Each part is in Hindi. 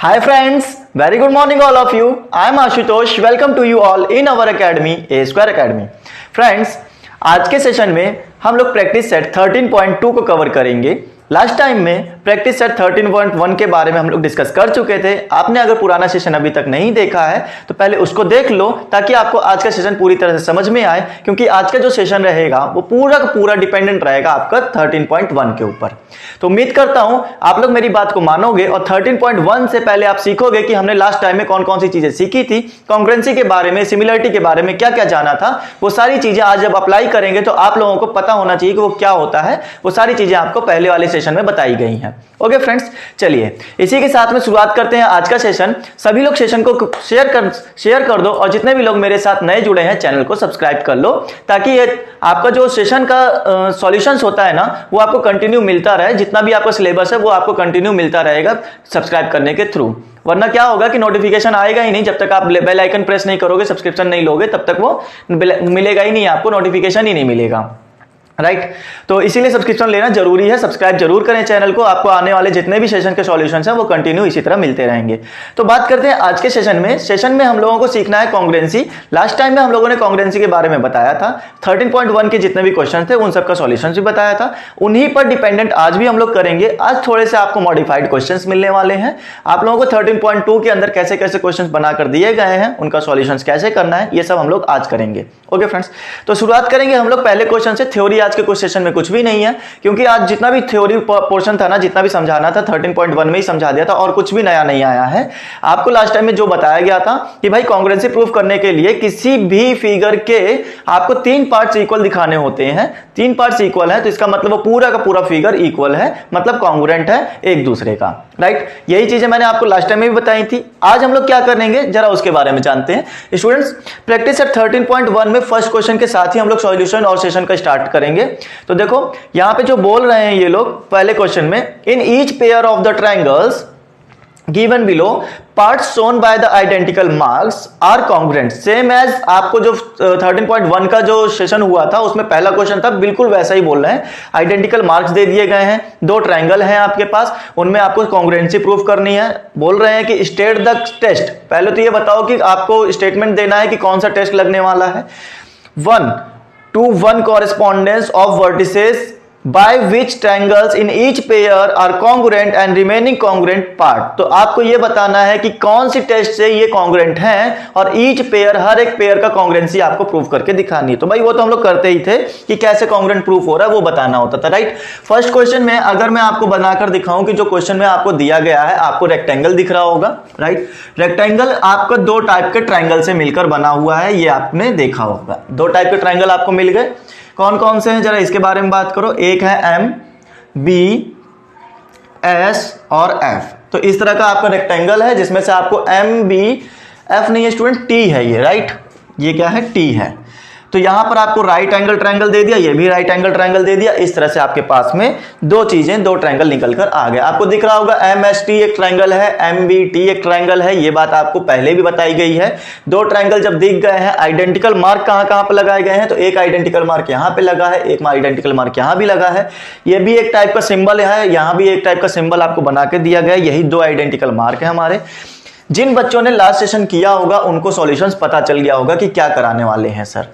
Hi friends, very good morning all of you. I am Ashutosh. Welcome to you all in our academy, A Square Academy. Friends, आज के सेशन में हम लोग प्रैक्टिस सेट 13.2 को कवर करेंगे। लास्ट टाइम में प्रैक्टिस सेट 13.1 के बारे में हम लोग डिस्कस कर चुके थे। आपने अगर पुराना सेशन अभी तक नहीं देखा है तो पहले उसको देख लो ताकि आपको आज का सेशन पूरी तरह से समझ में आए, क्योंकि आज का जो सेशन रहेगा वो पूरा का पूरा डिपेंडेंट रहेगा आपका 13.1 के ऊपर। तो उम्मीद करता हूं आप लोग मेरी बात को मानोगे और 13.1 से पहले आप सीखोगे कि हमने लास्ट टाइम में कौन कौन सी चीजें सीखी थी, कॉन्ग्रुएंसी के बारे में, सिमिलरिटी के बारे में क्या क्या जाना था। वो सारी चीजें आज जब अप्लाई करेंगे तो आप लोगों को पता होना चाहिए कि वो क्या होता है। वो सारी चीजें आपको पहले वाले सेशन में बताई गई हैं। ओके फ्रेंड्स, चलिए इसी के साथ में शुरुआत करते हैं आज का सेशन। सभी लोग सेशन को शेयर कर दो और जितने भी लोग मेरे साथ नए जुड़े हैं चैनल को सब्सक्राइब कर लो, ताकि ये आपका जो सेशन का सॉल्यूशंस होता है ना वो आपको कंटिन्यू मिलता रहे। जितना भी आपका सिलेबस है वो आपको कंटिन्यू मिलता रहेगा सब्सक्राइब करने के थ्रू। वरना क्या होगा कि नोटिफिकेशन आएगा ही नहीं जब तक आप बेल आइकन प्रेस नहीं करोगे, सब्सक्रिप्शन नहीं लोगे, तब तक वो मिलेगा ही नहीं, आपको नोटिफिकेशन ही नहीं मिलेगा। राइट तो इसीलिए सब्सक्रिप्शन लेना जरूरी है। सब्सक्राइब जरूर करें चैनल को, आपको आने वाले जितने भी सेशन के सॉल्यूशंस हैं वो कंटिन्यू इसी तरह मिलते रहेंगे। तो बात करते हैं आज के सेशन में हम लोगों को सीखना है कॉन्ग्रुएंसी। लास्ट टाइम में हम लोगों ने कॉन्ग्रुएंसी के बारे में बताया था। 13.1 के जितने भी क्वेश्चन थे उन सबका सॉल्यूशन भी बताया था, उन्हीं पर डिपेंडेंट आज भी हम लोग करेंगे। आज थोड़े से आपको मॉडिफाइड क्वेश्चन मिलने वाले हैं। आप लोगों को 13.2 के अंदर कैसे कैसे क्वेश्चन बनाकर दिए गए हैं, उनका सॉल्यूशन कैसे करना है, ये सब हम लोग आज करेंगे। ओके फ्रेंड्स, तो शुरुआत करेंगे हम लोग पहले क्वेश्चन से। थ्योरी आज के कुछ सेशन में कुछ भी नहीं है, क्योंकि आज जितना भी थ्योरी पोर्शन था ना, जितना भी समझाना था 13.1 में ही समझा दिया था और कुछ भी नया नहीं आया है। आपको लास्ट टाइम में जो बताया गया था कि भाई कॉन्ग्रुएंसी प्रूफ करने के लिए किसी भी फिगर के आपको 3 पार्ट्स इक्वल दिखाने होते हैं। 3 पार्ट्स इक्वल है तो इसका मतलब वो पूरा का पूरा फिगर इक्वल है, मतलब कॉन्ग्रुएंट है एक दूसरे का। राइट, यही चीजें मैंने आपको लास्ट टाइम में भी बताई थी। आज हम लोग क्या करेंगे जरा उसके बारे में जानते हैं। स्टूडेंट्स, प्रैक्टिस सेट 13.1 में फर्स्ट क्वेश्चन के साथ ही हम लोग सॉल्यूशन और सेशन का स्टार्ट करेंगे। तो देखो यहां पे जो बोल रहे हैं ये लोग पहले क्वेश्चन में, in each pair of the triangles given below parts shown by the identical marks are congruent। Same as आपको जो 13.1 का जो सेशन हुआ था उसमें पहला क्वेश्चन था, बिल्कुल वैसा ही बोल रहे हैं। आइडेंटिकल मार्क्स दे दिए गए हैं, 2 ट्रायंगल हैं आपके पास, उनमें आपको कॉन्ग्रुएंसी प्रूफ करनी है। बोल रहे हैं कि स्टेट द टेस्ट। पहले तो ये बताओ कि आपको स्टेटमेंट देना है कि कौन सा टेस्ट लगने वाला है। 1:1 correspondence of vertices by which triangles in each pair are congruent and remaining congruent part। तो आपको ये बताना है कि कौन सी टेस्ट से ये कॉन्ग्रुएंट हैं और ईच पेयर, हर एक पेयर का कॉन्ग्रुएंसी आपको प्रूफ करके दिखानी है। तो भाई वो तो हम लोग करते ही थे कि कैसे कॉन्ग्रुएंट प्रूफ हो रहा है वो बताना होता था। राइट, फर्स्ट क्वेश्चन में अगर मैं आपको बनाकर दिखाऊं कि जो क्वेश्चन में आपको दिया गया है, आपको रेक्टेंगल दिख रहा होगा। राइट, रेक्टेंगल आपका 2 टाइप के ट्रायंगल से मिलकर बना हुआ है, ये आपने देखा होगा। 2 टाइप के ट्रायंगल आपको मिल गए। कौन कौन से हैं जरा इसके बारे में बात करो। एक है M, B, S और F। तो इस तरह का आपका रेक्टेंगल है जिसमें से आपको M, B, F नहीं है स्टूडेंट, T है ये। राइट, ये क्या है, T है। तो यहां पर आपको राइट एंगल ट्रायंगल दे दिया, ये भी राइट एंगल ट्रायंगल दे दिया। इस तरह से आपके पास में 2 चीजें, 2 ट्रायंगल निकल कर आ गए। आपको दिख रहा होगा MST एक ट्रायंगल है, MBT एक ट्रायंगल है। ये बात आपको पहले भी बताई गई है। 2 ट्रायंगल जब दिख गए हैं, आइडेंटिकल मार्क कहां कहां पर लगाए गए हैं, तो एक आइडेंटिकल मार्क यहां पे लगा है, एक आइडेंटिकल मार्क यहां भी लगा है। ये भी एक टाइप का सिंबल है, यहां भी एक टाइप का सिंबल आपको बना के दिया गया है। यही 2 आइडेंटिकल मार्क है हमारे। जिन बच्चों ने लास्ट सेशन किया होगा उनको सॉल्यूशंस पता चल गया होगा कि क्या कराने वाले हैं सर।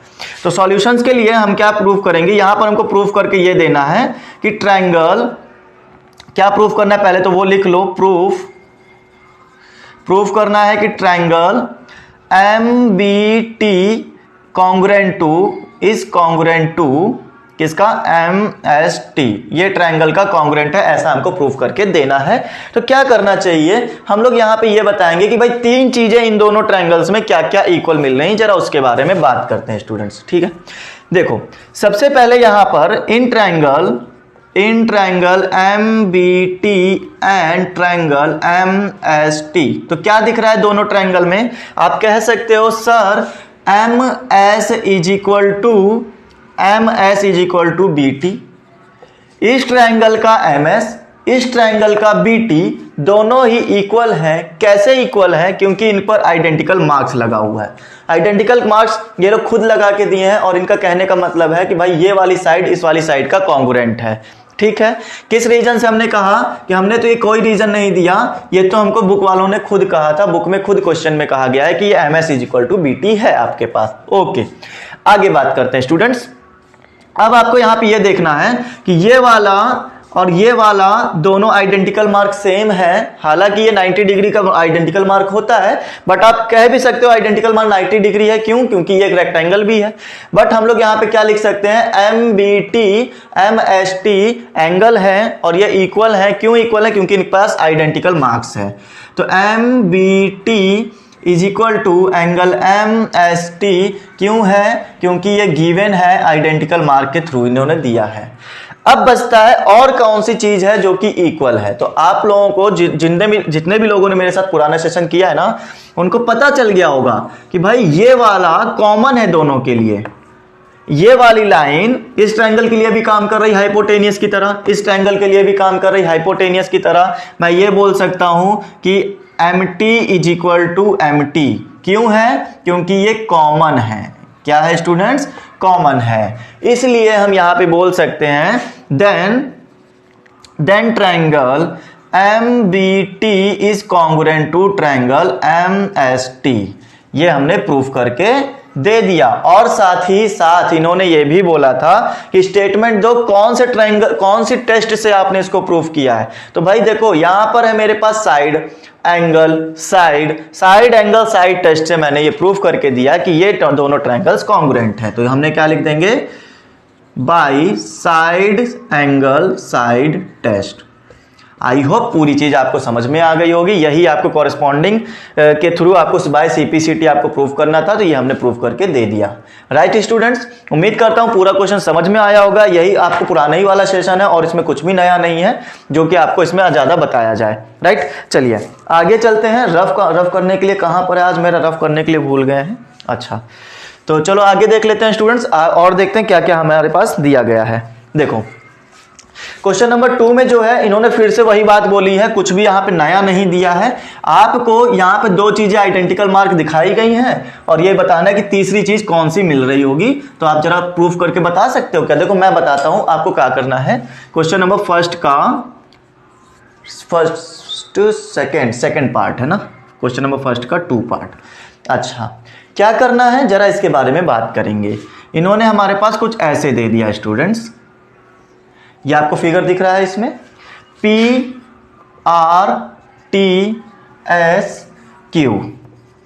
तो सॉल्यूशंस के लिए हम क्या प्रूफ करेंगे, यहां पर हमको प्रूफ करके ये देना है कि ट्रायंगल, क्या प्रूफ करना है पहले तो वो लिख लो। प्रूफ करना है कि ट्रायंगल MBT कॉन्ग्रुएंट टू किसका, MST। ये ट्रायंगल का कॉन्ग्रुएंट है, ऐसा हमको प्रूफ करके देना है। तो क्या करना चाहिए, हम लोग यहां पे ये बताएंगे कि भाई 3 चीजें इन दोनों ट्रायंगल्स में क्या क्या इक्वल मिल रही हैं, जरा उसके बारे में बात करते हैं स्टूडेंट्स। ठीक है, देखो सबसे पहले यहां पर in triangle MBT and triangle MST, तो क्या दिख रहा है दोनों ट्रायंगल में। आप कह सकते हो sir MS is equal to BT। इस ट्रायंगल का MS, इस ट्रायंगल का BT दोनों ही इक्वल हैं। कैसे इक्वल हैं, क्योंकि इन पर आइडेंटिकल मार्क्स लगा हुआ है। आइडेंटिकल मार्क्स ये लोग खुद लगा के दिए हैं और इनका कहने का मतलब है कि भाई ये वाली साइड इस वाली साइड का कॉन्ग्रुएंट है। ठीक है, किस रीजन से हमने कहा कि हमने तो ये कोई रीजन नहीं दिया, ये तो हमको बुक वालों ने खुद कहा था, बुक में खुद क्वेश्चन में कहा गया है कि ये MS = BT है आपके पास। ओके, आगे बात करते हैं स्टूडेंट्स। अब आपको यहां पे ये देखना है कि ये वाला और ये वाला दोनों आइडेंटिकल मार्क सेम है। हालांकि ये 90 डिग्री का आइडेंटिकल मार्क होता है, बट आप कह भी सकते हो आइडेंटिकल मार्क 90 डिग्री है। क्यों? क्योंकि ये एक रेक्टेंगल भी है। बट हम लोग यहाँ पे क्या लिख सकते हैं, MBT MST एंगल है और ये इक्वल है। क्यों इक्वल है? क्योंकि इनके पास आइडेंटिकल मार्क्स है। तो MBT = एंगल MST क्यों है? क्योंकि ये गिवन है, आइडेंटिकल मार्क के थ्रू इन्होंने दिया है। अब बचता है और कौन सी चीज है जो कि इक्वल है। तो आप लोगों को जितने भी लोगों ने मेरे साथ पुराना सेशन किया है ना, उनको पता चल गया होगा कि भाई ये वाला कॉमन है दोनों के लिए। ये वाली लाइन इस ट्रायंगल के लिए भी काम कर रही है हाइपोटेनियस की तरह, इस ट्रायंगल के लिए भी काम कर रही है हाइपोटेनियस की तरह। मैं ये बोल सकता हूं कि MT = MT क्यों है? क्योंकि ये कॉमन है। क्या है स्टूडेंट्स? कॉमन है। इसलिए हम यहां पे बोल सकते हैं then triangle MBT is congruent to triangle MST। ये हमने प्रूफ करके दे दिया। और साथ ही साथ इन्होंने ये भी बोला था कि स्टेटमेंट दो, कौन से ट्रायंगल, कौन सी टेस्ट से आपने इसको प्रूफ किया है। तो भाई देखो यहां पर है मेरे पास side angle, side angle side test से मैंने ये प्रूफ करके दिया कि ये दोनों ट्रायंगल्स कॉन्ग्रुएंट है। तो हमने क्या लिख देंगे, by side angle side test. I hope पूरी चीज आपको समझ में आ गई होगी। यही आपको कॉरेस्पॉन्डिंग के थ्रू आपको बाय CPCT आपको प्रूफ करना था, तो ये हमने प्रूफ करके दे दिया। राइट स्टूडेंट्स, उम्मीद करता हूं पूरा क्वेश्चन समझ में आया होगा। यही आपको पुराना ही वाला सेशन है और इसमें कुछ भी नया नहीं है जो कि आपको इसमें ज्यादा बताया जाए। राइट, चलिए आगे चलते हैं। रफ करने के लिए कहां पर है आज, मेरा रफ करने के लिए भूल गए हैं। अच्छा, तो चलो आगे देख लेते हैं स्टूडेंट्स और देखते हैं क्या क्या हमारे पास दिया गया है। देखो क्वेश्चन नंबर 2 में जो है इन्होंने फिर से वही बात बोली है, कुछ भी यहाँ पे नया नहीं दिया है। आपको यहाँ पे दो चीजें आइडेंटिकल मार्क दिखाई गई हैं और ये बताना है कि तीसरी चीज कौन सी मिल रही होगी। तो आप जरा प्रूफ करके बता सकते हो क्या? देखो मैं बताता हूं आपको क्या करना है। क्वेश्चन नंबर सेकंड पार्ट है ना, क्वेश्चन नंबर फर्स्ट का 2 पार्ट। अच्छा, क्या करना है जरा इसके बारे में बात करेंगे। इन्होंने हमारे पास कुछ ऐसे दे दिया स्टूडेंट्स, ये आपको फिगर दिख रहा है इसमें PRTSQ,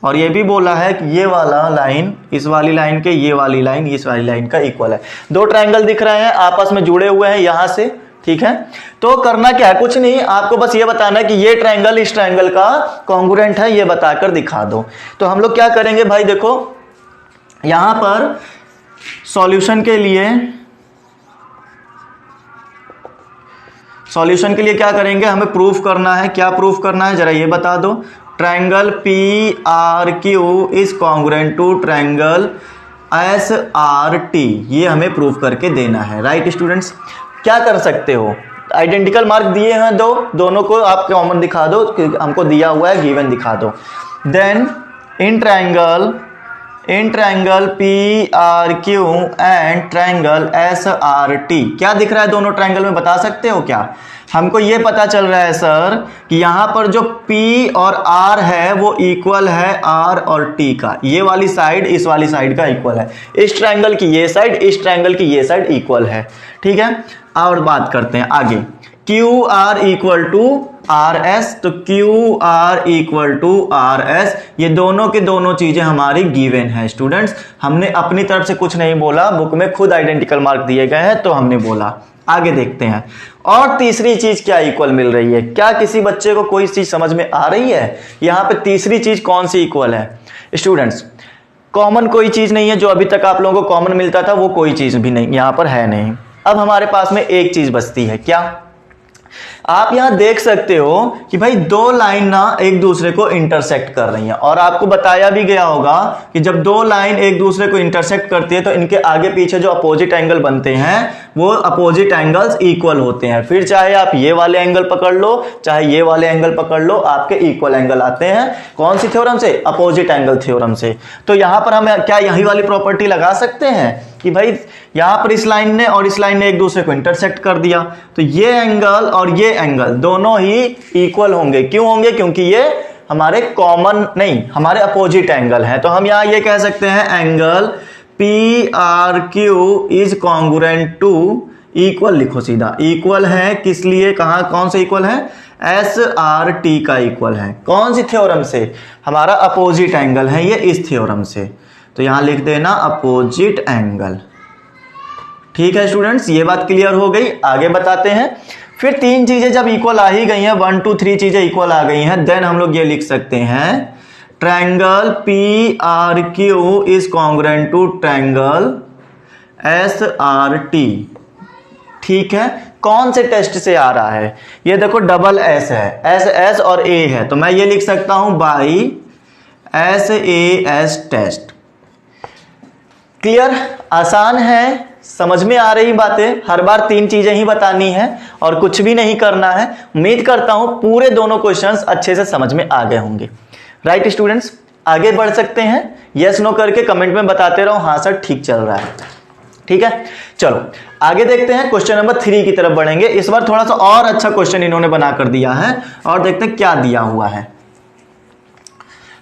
और ये भी बोला है कि ये वाला लाइन इस वाली लाइन के, ये वाली लाइन इस वाली लाइन का इक्वल है। दो ट्रायंगल दिख रहे हैं, आपस में जुड़े हुए हैं यहां से, ठीक है। तो करना क्या है, कुछ नहीं, आपको बस ये बताना है कि ये ट्रायंगल इस ट्रायंगल का कॉन्ग्रुएंट है, ये बताकर दिखा दो। तो हम लोग क्या करेंगे भाई, देखो यहां पर सॉल्यूशन के लिए क्या करेंगे, हमें प्रूफ करना है। क्या प्रूफ करना है जरा ये बता दो। Triangle PRQ is congruent to triangle SRT, ये हमें प्रूफ करके देना है। राइट स्टूडेंट्स, क्या कर सकते हो, आइडेंटिकल मार्क दिए हैं दोनों को आप कॉमन दिखा दो, हमको दिया हुआ है गिवन दिखा दो। Then in triangle PRQ and triangle SRT, क्या दिख रहा है दोनों ट्रायंगल में, बता सकते हो क्या? हमको ये पता चल रहा है सर कि यहां पर जो P और R है वो इक्वल है R और T का, ये वाली साइड इस वाली साइड का इक्वल है। इस ट्रायंगल की ये साइड, इस ट्रायंगल की ये साइड इक्वल है, ठीक है। और बात करते हैं आगे, QR इक्वल टू RS, तो QR इक्वल टू RS, ये दोनों के दोनों चीजें हमारी गिवन है स्टूडेंट्स। हमने अपनी तरफ से कुछ नहीं बोला, बुक में खुद आइडेंटिकल मार्क दिए गए हैं तो हमने बोला। आगे देखते हैं, और तीसरी चीज क्या इक्वल मिल रही है, क्या किसी बच्चे को कोई चीज समझ में आ रही है? यहां पे तीसरी चीज कौन सी इक्वल है स्टूडेंट्स? कॉमन कोई चीज नहीं है, जो अभी तक आप लोगों को कॉमन मिलता था वो कोई चीज भी नहीं यहां पर है नहीं। अब हमारे पास में एक चीज बचती है, क्या? आप यहां देख सकते हो कि भाई दो लाइन ना एक दूसरे को इंटरसेक्ट कर रही हैं, और आपको बताया भी गया होगा कि जब दो लाइन एक दूसरे को इंटरसेक्ट करती है तो इनके आगे पीछे जो अपोजिट एंगल बनते हैं वो अपोजिट एंगल्स इक्वल होते हैं। फिर चाहे आप ये वाले एंगल पकड़ लो चाहे ये वाले एंगल पकड़ लो, आपके इक्वल एंगल आते हैं। कौन सी थ्योरम से? अपोजिट एंगल थ्योरम से। तो यहां पर हम क्या यही वाली प्रॉपर्टी लगा सकते हैं? कि भाई यहाँ पर इस लाइन ने और इस लाइन ने एक दूसरे को इंटरसेक्ट कर दिया, तो ये एंगल और ये एंगल दोनों ही इक्वल होंगे। क्यों होंगे? क्योंकि ये हमारे कॉमन नहीं, हमारे अपोजिट एंगल है। तो हम यहाँ ये कह सकते हैं angle PRQ is congruent to, equal लिखो सीधा, इक्वल है किस लिए, कहाँ कौन से इक्वल है? SRT का इक्वल है। कौन सी थ्योरम से? हमारा अपोजिट एंगल है ये, इस थ्योरम से। तो यहां लिख देना अपोजिट एंगल। ठीक है स्टूडेंट्स, ये बात क्लियर हो गई। आगे बताते हैं। फिर तीन चीजें जब इक्वल आ ही गई हैं, 1 2 3 चीजें इक्वल आ गई हैं, देन हम लोग ये लिख सकते हैं triangle PRQ is congruent to triangle SRT। ठीक है, कौन से टेस्ट से आ रहा है? ये देखो डबल S है, S और A है, तो मैं ये लिख सकता हूं बाई SAS टेस्ट। क्लियर? आसान है, समझ में आ रही बातें। हर बार तीन चीजें ही बतानी है और कुछ भी नहीं करना है। उम्मीद करता हूं पूरे दोनों क्वेश्चंस अच्छे से समझ में आ गए होंगे। राइट स्टूडेंट्स, आगे बढ़ सकते हैं। यस नो करके कमेंट में बताते रहो, हाँ सर ठीक चल रहा है। ठीक है, चलो आगे देखते हैं। क्वेश्चन नंबर 3 की तरफ बढ़ेंगे। इस बार थोड़ा सा और अच्छा क्वेश्चन इन्होंने बना कर दिया है और देखते हैं क्या दिया हुआ है।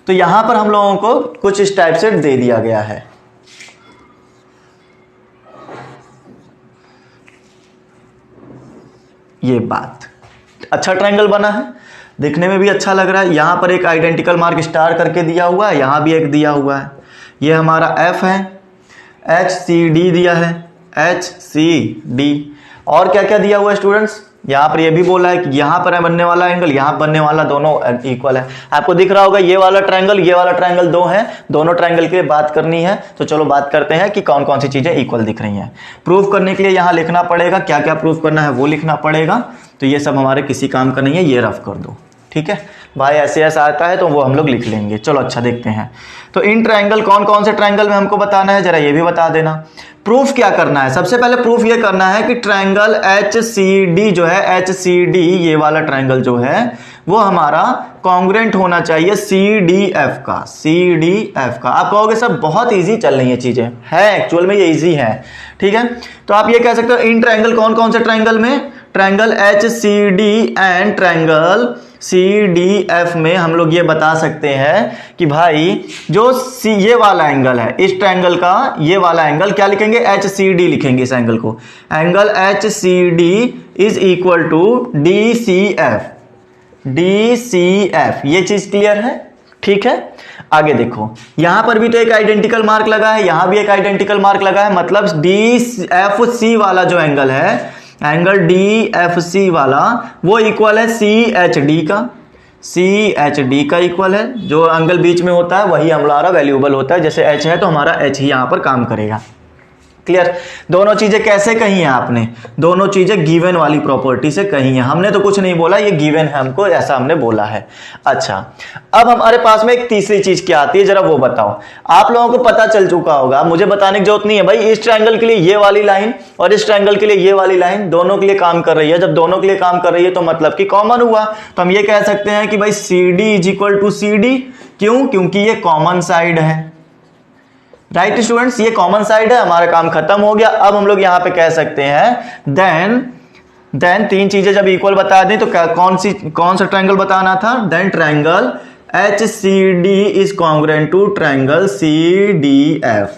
तो यहां पर हम लोगों को कुछ इस टाइप से दे दिया गया है। ये बात, अच्छा ट्रायंगल बना है, दिखने में भी अच्छा लग रहा है। यहां पर एक आइडेंटिकल मार्क स्टार करके दिया हुआ है, यहां भी एक दिया हुआ है। ये हमारा F है, HCD दिया है, HCD। और क्या क्या दिया हुआ है स्टूडेंट्स? यहाँ पर ये भी बोला है कि यहाँ पर बनने वाला एंगल, यहाँ बनने वाला, दोनों इक्वल है। आपको दिख रहा होगा ये वाला ट्रायंगल, ये वाला ट्रायंगल दो है, दोनों ट्रायंगल के लिए बात करनी है। तो चलो बात करते हैं कि कौन कौन सी चीजें इक्वल दिख रही हैं। प्रूफ करने के लिए यहाँ लिखना पड़ेगा, क्या क्या प्रूफ करना है वो लिखना पड़ेगा। तो ये सब हमारे किसी काम का नहीं है, ये रफ कर दो। ठीक है भाई, ऐसे ऐसा आता है तो वो हम लोग लिख लेंगे। चलो अच्छा देखते हैं। तो इन ट्रायंगल कौन कौन से ट्रायंगल में हमको बताना है, जरा ये भी बता देना। प्रूफ क्या करना है? सबसे पहले प्रूफ ये करना है कि ट्रायंगल HCD जो है, HCD ये वाला ट्रायंगल जो है वो हमारा कॉन्ग्रुएंट होना चाहिए CDF का, CDF का। आप कहोगे सर बहुत इजी चल रही है चीजें, है एक्चुअल में ये इजी है। ठीक है, तो आप ये कह सकते हो इन ट्रायंगल कौन कौन से ट्रायंगल में, triangle HCD and triangle CDF में हम लोग ये बता सकते हैं कि भाई जो ये वाला एंगल है, इस ट्रायंगल का ये वाला एंगल क्या लिखेंगे? HCD लिखेंगे इस एंगल को। Angle HCD is equal to DCF, DCF। ये चीज क्लियर है? ठीक है, आगे देखो, यहां पर भी तो एक आइडेंटिकल मार्क लगा है, यहां भी एक आइडेंटिकल मार्क लगा है, मतलब DFC वाला जो एंगल है, एंगल DFC वाला वो इक्वल है CHD का, CHD का इक्वल है। जो एंगल बीच में होता है वही हमारा वैल्यूएबल होता है, जैसे H है तो हमारा H ही यहां पर काम करेगा। क्लियर? दोनों चीजें कैसे कही हैं आपने? दोनों चीजें गिवन वाली प्रॉपर्टी से कही हैं। हमने तो कुछ नहीं बोला, ये गिवन है हमको, ऐसा हमने बोला है। अच्छा, अब हमारे पास में एक तीसरी चीज क्या आती है, जरा वो बताओ। आप लोगों को पता चल चुका होगा, मुझे बताने की जरूरत नहीं है भाई। इस ट्रायंगल के लिए ये वाली लाइन और इस ट्रायंगल के लिए ये वाली लाइन दोनों के लिए काम कर रही है। जब दोनों के लिए काम कर रही है तो मतलब कि कॉमन हुआ, तो हम ये कह सकते हैं कि भाई CD is equal to CD। क्यों? क्योंकि ये कॉमन साइड है। राइट स्टूडेंट्स, ये कॉमन साइड है, हमारा काम खत्म हो गया। अब हम लोग यहां पे कह सकते हैं देन तीन चीजें जब इक्वल बता दें तो कौन सा ट्रायंगल बताना था? Then triangle HCD is congruent to triangle CDF,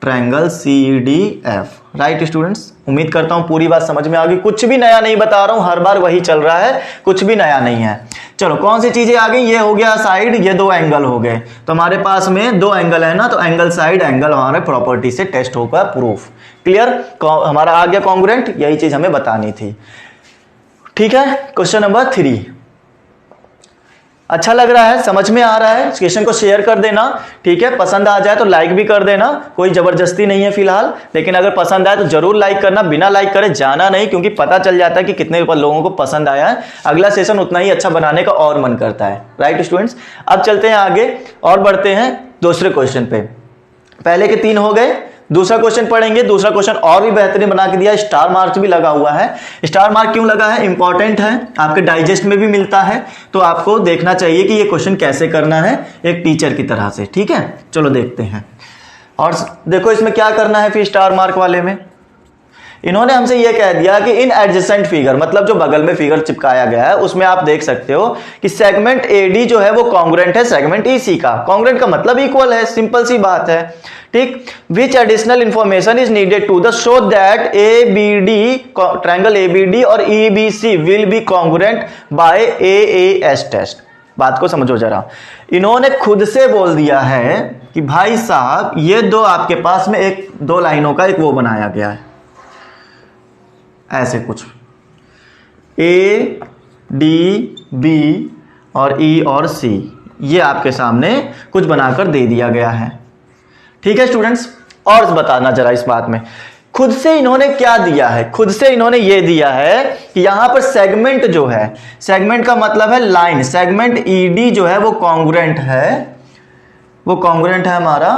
triangle CDF। Right students, उम्मीद करता हूं पूरी बात समझ में आ गई। कुछ भी नया नहीं बता रहा हूं, हर बार वही चल रहा है, कुछ भी नया नहीं है। चलो कौन सी चीजें आ गई? ये हो गया साइड, ये दो एंगल हो गए। तो हमारे पास में दो एंगल है ना, तो एंगल साइड एंगल हमारे प्रॉपर्टी से टेस्ट होगा, प्रूफ। क्लियर? हमारा आ गया कॉन्ग्रुएंट, यही चीज हमें बतानी थी। ठीक है, क्वेश्चन नंबर 3 अच्छा लग रहा है, समझ में आ रहा है? क्वेश्चन को शेयर कर देना। ठीक है, पसंद आ जाए तो लाइक भी कर देना, कोई जबरदस्ती नहीं है फिलहाल, लेकिन अगर पसंद आए तो जरूर लाइक करना। बिना लाइक करे जाना नहीं, क्योंकि पता चल जाता है कि कितने लोगों को पसंद आया है। अगला सेशन उतना ही अच्छा बनाने का और मन करता है। राइट स्टूडेंट्स, अब चलते हैं आगे और बढ़ते हैं दूसरे क्वेश्चन पे। पहले के 3 हो गए, दूसरा क्वेश्चन पढ़ेंगे। दूसरा क्वेश्चन और भी बेहतरीन बना के दिया, स्टार मार्क भी लगा हुआ है। स्टार मार्क क्यों लगा है? इंपॉर्टेंट है, आपके डाइजेस्ट में भी मिलता है, तो आपको देखना चाहिए कि ये क्वेश्चन कैसे करना है एक टीचर की तरह से। ठीक है, चलो देखते हैं। और देखो इसमें क्या करना है फिर स्टार मार्क वाले में, इन्होंने हमसे यह कह दिया कि इन एडजेसेंट फिगर, मतलब जो बगल में फिगर चिपकाया गया है उसमें आप देख सकते हो कि सेगमेंट एडी जो है वो कॉन्ग्रुएंट है सेगमेंट ईसी का। कॉन्ग्रुएंट का मतलब इक्वल है, सिंपल सी बात है, ठीक। Which additional information is needed to the show that A B D, triangle A B D और E B C will be congruent by AAS test. बात को समझो जरा, इन्होंने खुद से बोल दिया है कि भाई साहब ये दो आपके पास में एक दो लाइनों का एक वो बनाया गया है, ऐसे कुछ ए डी बी और ई और सी, ये आपके सामने कुछ बनाकर दे दिया गया है, ठीक है स्टूडेंट्स। और बताना जरा इस बात में, खुद से इन्होंने क्या दिया है, खुद से इन्होंने ये दिया है कि यहां पर सेगमेंट जो है, सेगमेंट का मतलब है लाइन, सेगमेंट ईडी जो है वो कॉन्ग्रुएंट है, वो कॉन्ग्रुएंट है हमारा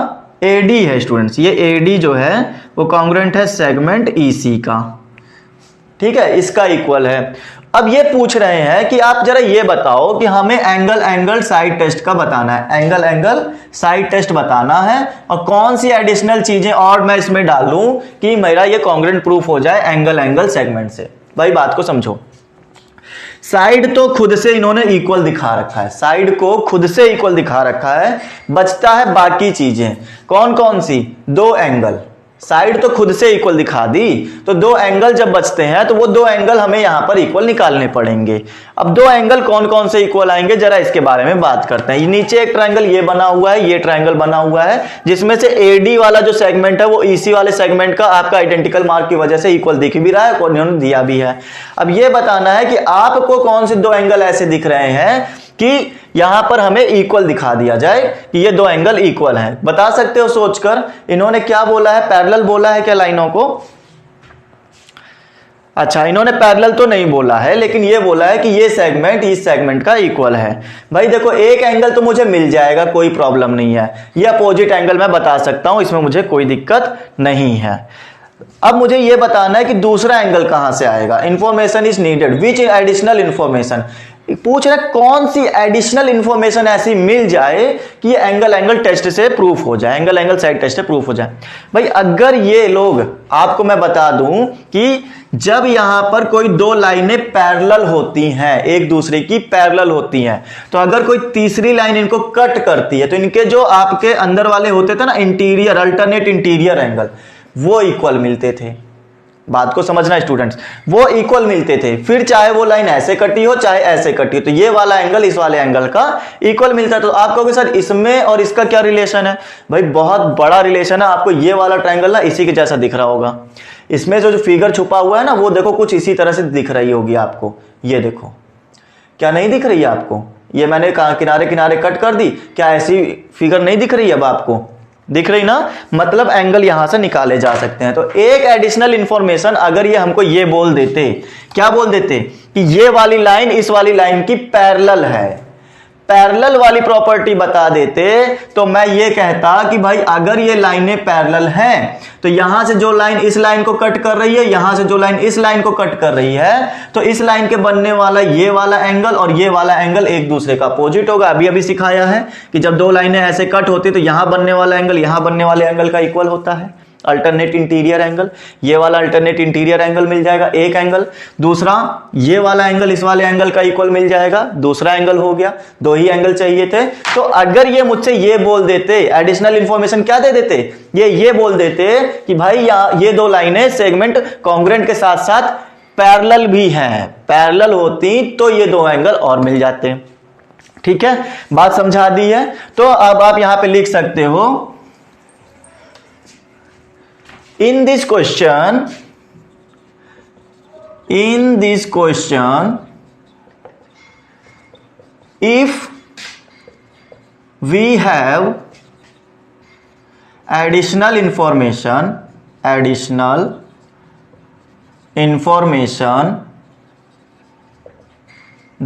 एडी है स्टूडेंट्स, ये एडी जो है वो कॉन्ग्रुएंट है सेगमेंट ईसी का, ठीक है, इसका इक्वल है। अब ये पूछ रहे हैं कि आप जरा ये बताओ कि हमें एंगल साइड टेस्ट का बताना है, एंगल साइड टेस्ट बताना है, और कौन सी एडिशनल चीजें और मैं इसमें डालूं कि मेरा ये कॉन्ग्रुएंट प्रूफ हो जाए एंगल सेगमेंट से। भाई बात को समझो, साइड तो खुद से इन्होंने इक्वल दिखा रखा है, साइड को खुद से इक्वल दिखा रखा है, बचता है बाकी चीजें, कौन कौन सी, दो एंगल, साइड तो खुद से इक्वल दिखा दी, तो दो एंगल जब बचते हैं तो वो दो एंगल हमें यहां पर इक्वल निकालने पड़ेंगे। अब दो एंगल कौन कौन से इक्वल आएंगे जरा इसके बारे में बात करते हैं। नीचे एक ट्रायंगल ये बना हुआ है, ये ट्रायंगल बना हुआ है, जिसमें से एडी वाला जो सेगमेंट है वो ईसी वाले सेगमेंट का आपका आइडेंटिकल मार्क की वजह से इक्वल दिख भी रहा है और इन्होंने दिया भी है। अब ये बताना है कि आपको कौन से दो एंगल ऐसे दिख रहे हैं कि यहां पर हमें इक्वल दिखा दिया जाए कि ये दो एंगल इक्वल हैं। बता सकते हो सोचकर, इन्होंने क्या बोला है, पैरेलल बोला है क्या लाइनों को? अच्छा, इन्होंने पैरेलल तो नहीं बोला है, लेकिन ये बोला है कि ये सेगमेंट इस सेगमेंट का इक्वल है। भाई देखो, एक एंगल तो मुझे मिल जाएगा, कोई प्रॉब्लम नहीं है, ये अपोजिट एंगल मैं बता सकता हूं, इसमें मुझे कोई दिक्कत नहीं है। अब मुझे यह बताना है कि दूसरा एंगल कहां से आएगा। Information is needed, which additional information, पूछ रहे कौन सी एडिशनल इंफॉर्मेशन ऐसी मिल जाए कि ये एंगल टेस्ट से प्रूफ हो जाए, एंगल साइड टेस्ट से प्रूफ हो जाए। भाई अगर ये लोग, आपको मैं बता दूं कि जब यहां पर कोई दो लाइनें पैरेलल होती हैं, एक दूसरे की पैरेलल होती हैं, तो अगर कोई तीसरी लाइन इनको कट करती है तो इनके जो आपके अंदर वाले होते थे ना इंटीरियर, अल्टरनेट इंटीरियर एंगल, वो इक्वल मिलते थे। बात को समझना स्टूडेंट्स, वो इक्वल मिलते थे, फिर चाहे वो लाइन ऐसे कटी हो चाहे ऐसे कटी हो, तो ये वाला एंगल इस वाले एंगल का इक्वल मिलता है। तो आप कहोगे सर इसमें और इसका क्या रिलेशन है? भाई बहुत बड़ा रिलेशन है। आपको ये वाला ट्रायंगल ना इसी के जैसा दिख रहा होगा, इसमें जो फिगर छुपा हुआ है ना वो देखो कुछ इसी तरह से दिख रही होगी आपको, ये देखो, क्या नहीं दिख रही है आपको? ये मैंने कहा किनारे किनारे कट कर दी, क्या ऐसी फिगर नहीं दिख रही है? अब आपको दिख रही ना, मतलब एंगल यहां से निकाले जा सकते हैं। तो एक एडिशनल इंफॉर्मेशन अगर ये हमको ये बोल देते, क्या बोल देते कि ये वाली लाइन इस वाली लाइन की पैरेलल है, पैरेलल वाली प्रॉपर्टी बता देते, तो मैं ये कहता कि भाई अगर ये लाइनें पैरेलल हैं तो यहां से जो लाइन इस लाइन को कट कर रही है, यहां से जो लाइन इस लाइन को कट कर रही है, तो इस लाइन के बनने वाला ये वाला एंगल और ये वाला एंगल एक दूसरे का अपोजिट होगा। अभी अभी सिखाया है कि जब दो लाइनें ऐसे कट होती तो यहां बनने वाला एंगल यहां बनने वाले एंगल का इक्वल होता है, अल्टरनेट इंटीरियर एंगल। ये वाला अल्टरनेट इंटीरियर एंगल मिल जाएगा एक एंगल, दूसरा ये वाला एंगल इस वाले एंगल का इक्वल मिल जाएगा, दूसरा एंगल हो गया। दो ही एंगल चाहिए थे। तो अगर ये मुझसे ये बोल देते, एडिशनल इंफॉर्मेशन क्या दे देते, ये बोल देते कि भाई ये दो लाइनें सेगमेंट कॉन्ग्रुएंट के साथ साथ पैरेलल भी हैं, पैरेलल होती तो ये दो एंगल और मिल जाते। ठीक है, बात समझा दी है। तो अब आप यहां पे लिख सकते हो, in this question if we have additional information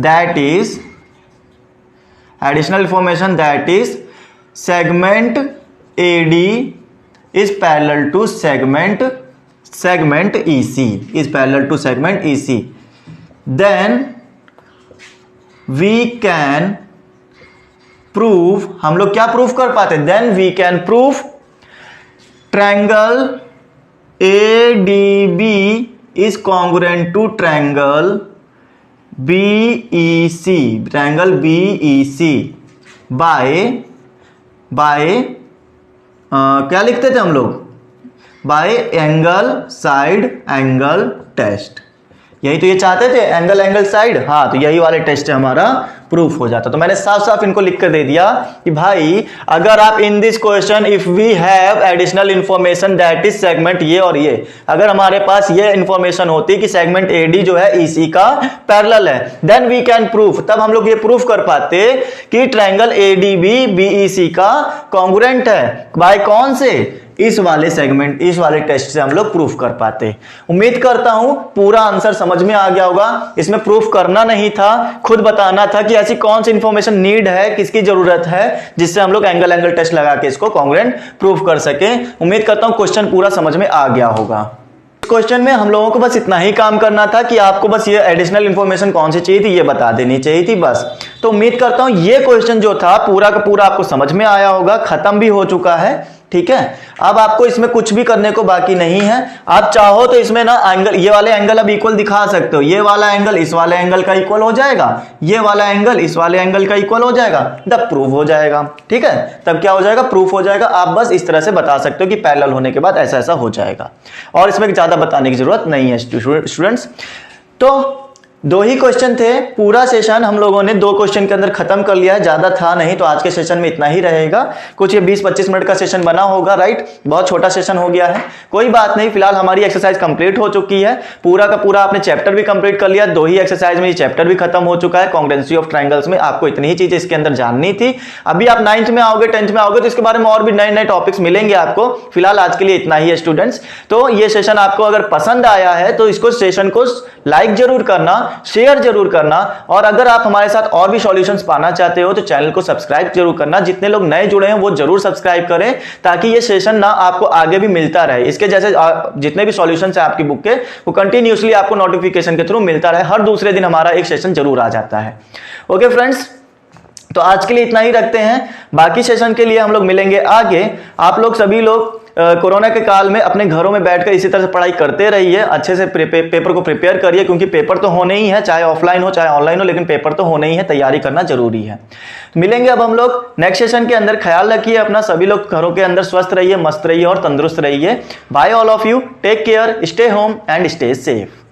that is segment AD is parallel to segment EC, then we can prove, हम लोग क्या प्रूफ कर पाते, then we can prove triangle ADB is congruent to triangle BEC, triangle BEC by क्या लिखते थे हम लोग, by angle side angle test. यही तो ये चाहते थे, एंगल साइड। हाँ, तो यही वाले टेस्ट से हमारा प्रूफ हो जाता। तो मैंने साफ साफ इनको लिख कर दे दिया कि भाई अगर आप in this question if we have additional information that is segment ये और ये, अगर हमारे पास ये इंफॉर्मेशन होती कि सेगमेंट AD जो है EC का पैरेलल है, देन वी कैन प्रूफ, तब हम लोग ये प्रूफ कर पाते कि ट्रायंगल ADB BEC का कॉन्ग्रुएंट है। बाय कौन से, इस वाले सेगमेंट, इस वाले टेस्ट से हम लोग प्रूफ कर पाते। उम्मीद करता हूं पूरा आंसर समझ में आ गया होगा। इसमें प्रूफ करना नहीं था, खुद बताना था कि ऐसी कौन सी इंफॉर्मेशन नीड है, किसकी जरूरत है, जिससे हम लोग एंगल टेस्ट लगा के इसको कॉन्ग्रुएंट प्रूफ कर सके। उम्मीद करता हूं क्वेश्चन पूरा समझ में आ गया होगा। क्वेश्चन में हम लोगों को बस इतना ही काम करना था कि आपको बस ये एडिशनल इंफॉर्मेशन कौन सी चाहिए थी ये बता देनी चाहिए थी बस। तो उम्मीद करता हूं ये क्वेश्चन जो था पूरा का पूरा आपको समझ में आया होगा, खत्म भी हो चुका है। ठीक है, अब आपको इसमें कुछ भी करने को बाकी नहीं है। आप चाहो तो इसमें ना एंगल, ये वाले एंगल अब इक्वल दिखा सकते हो, ये वाला एंगल इस वाले एंगल का इक्वल हो जाएगा, ये वाला एंगल इस वाले एंगल का इक्वल हो जाएगा, तब प्रूफ हो जाएगा। ठीक है, तब क्या हो जाएगा, प्रूफ हो जाएगा। आप बस इस तरह से बता सकते हो कि पैरेलल होने के बाद ऐसा ऐसा हो जाएगा, और इसमें ज्यादा बताने की जरूरत नहीं है स्टूडेंट्स। तो दो ही क्वेश्चन थे, पूरा सेशन हम लोगों ने 2 क्वेश्चन के अंदर खत्म कर लिया है, ज्यादा था नहीं, तो आज के सेशन में इतना ही रहेगा। कुछ ये 20-25 मिनट का सेशन बना होगा, राइट, बहुत छोटा सेशन हो गया है, कोई बात नहीं। फिलहाल हमारी एक्सरसाइज कंप्लीट हो चुकी है, पूरा का पूरा आपने चैप्टर भी कंप्लीट कर लिया, 2 ही एक्सरसाइज में ये चैप्टर भी खत्म हो चुका है। कॉन्ग्रुएंसी ऑफ ट्रायंगल्स में आपको इतनी ही चीजें इसके अंदर जाननी थी। अभी आप 9th में आओगे, 10th में आओगे तो इसके बारे में और भी नए नए टॉपिक्स मिलेंगे आपको। फिलहाल आज के लिए इतना ही है स्टूडेंट्स। तो ये सेशन आपको अगर पसंद आया है तो इसको सेशन को लाइक जरूर करना, शेयर जरूर करना, और अगर आप हमारे साथ और भी सॉल्यूशंस पाना चाहते हो तो चैनल को सब्सक्राइब जरूर करना। जितने लोग नए जुड़े हैं वो जरूर सब्सक्राइब करें, ताकि ये सेशन ना आपको आगे भी मिलता रहे। इसके जैसे जितने भी सॉल्यूशंस है आपकी बुक के, वो कंटिन्यूअसली आपको नोटिफिकेशन के थ्रू मिलता रहे। हर दूसरे दिन हमारा एक सेशन जरूर आ जाता है। ओके फ्रेंड्स, तो आज के लिए इतना ही रखते हैं, बाकी सेशन के लिए हम लोग मिलेंगे आगे। आप लोग सभी लोग कोरोना के काल में अपने घरों में बैठकर इसी तरह से पढ़ाई करते रहिए, अच्छे से पेपर को प्रिपेयर करिए, क्योंकि पेपर तो होने ही है, चाहे ऑफलाइन हो चाहे ऑनलाइन हो, लेकिन पेपर तो होने ही है, तैयारी करना जरूरी है। मिलेंगे अब हम लोग नेक्स्ट सेशन के अंदर। ख्याल रखिए अपना, सभी लोग घरों के अंदर स्वस्थ रहिए, मस्त रहिए और तंदुरुस्त रहिए। Bye all of you, take care, stay home and stay safe.